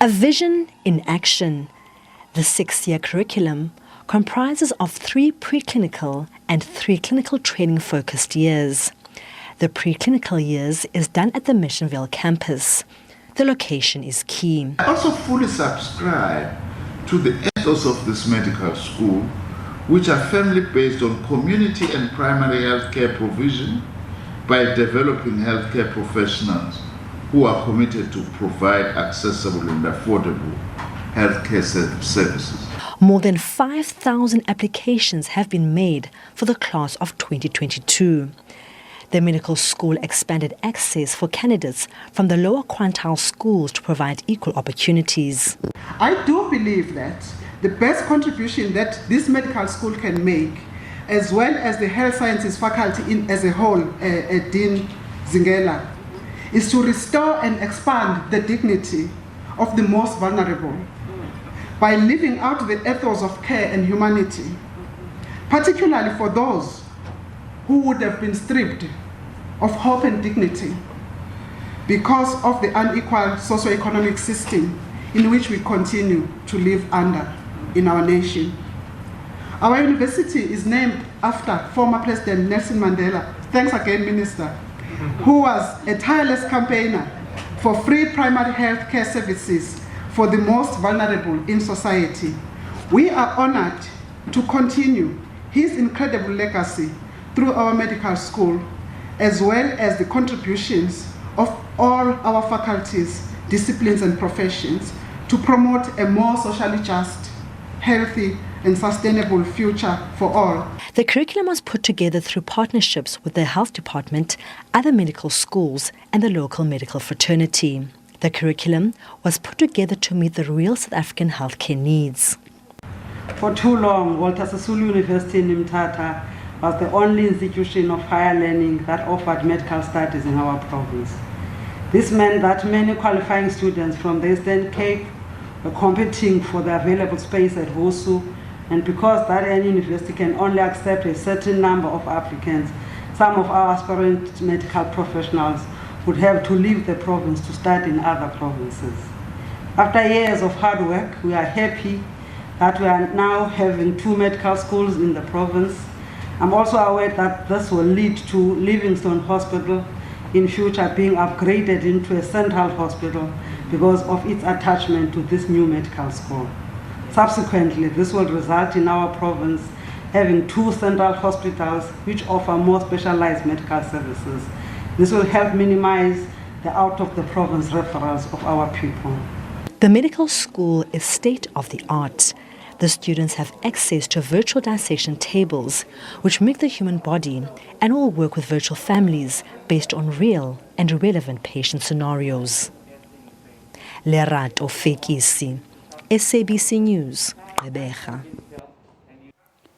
A vision in action. The 6-year curriculum comprises of 3 preclinical and 3 clinical training-focused years. The preclinical years is done at the Missionville campus. The location is key. I also fully subscribe to the ethos of this medical school, which are firmly based on community and primary healthcare provision by developing healthcare professionals who are committed to provide accessible and affordable healthcare services. More than 5,000 applications have been made for the class of 2022. The medical school expanded access for candidates from the lower quintile schools to provide equal opportunities. I do believe that the best contribution that this medical school can make, as well as the health sciences faculty as a whole, Dean Gqeberha, is to restore and expand the dignity of the most vulnerable by living out the ethos of care and humanity, particularly for those who would have been stripped of hope and dignity because of the unequal socio-economic system in which we continue to live under in our nation. Our university is named after former President Nelson Mandela, thanks again, Minister, who was a tireless campaigner for free primary health care services for the most vulnerable in society. We are honored to continue his incredible legacy through our medical school, as well as the contributions of all our faculties, disciplines and professions to promote a more socially just, healthy and sustainable future for all. The curriculum was put together through partnerships with the health department, other medical schools and the local medical fraternity. The curriculum was put together to meet the real South African healthcare needs. For too long, Walter Sisulu University in Mthatha was the only institution of higher learning that offered medical studies in our province. This meant that many qualifying students from the Eastern Cape were competing for the available space at WUSU, and because that university can only accept a certain number of applicants, some of our aspirant medical professionals would have to leave the province to study in other provinces. After years of hard work, we are happy that we are now having 2 medical schools in the province. I'm also aware that this will lead to Livingstone Hospital in future being upgraded into a central hospital because of its attachment to this new medical school. Subsequently, this will result in our province having 2 central hospitals which offer more specialized medical services. This will help minimize the out-of-the-province referrals of our people. The medical school is state-of-the-art. The students have access to virtual dissection tables, which make the human body, and will work with virtual families based on real and relevant patient scenarios. Lerato Fekisi, SABC News, Gqeberha.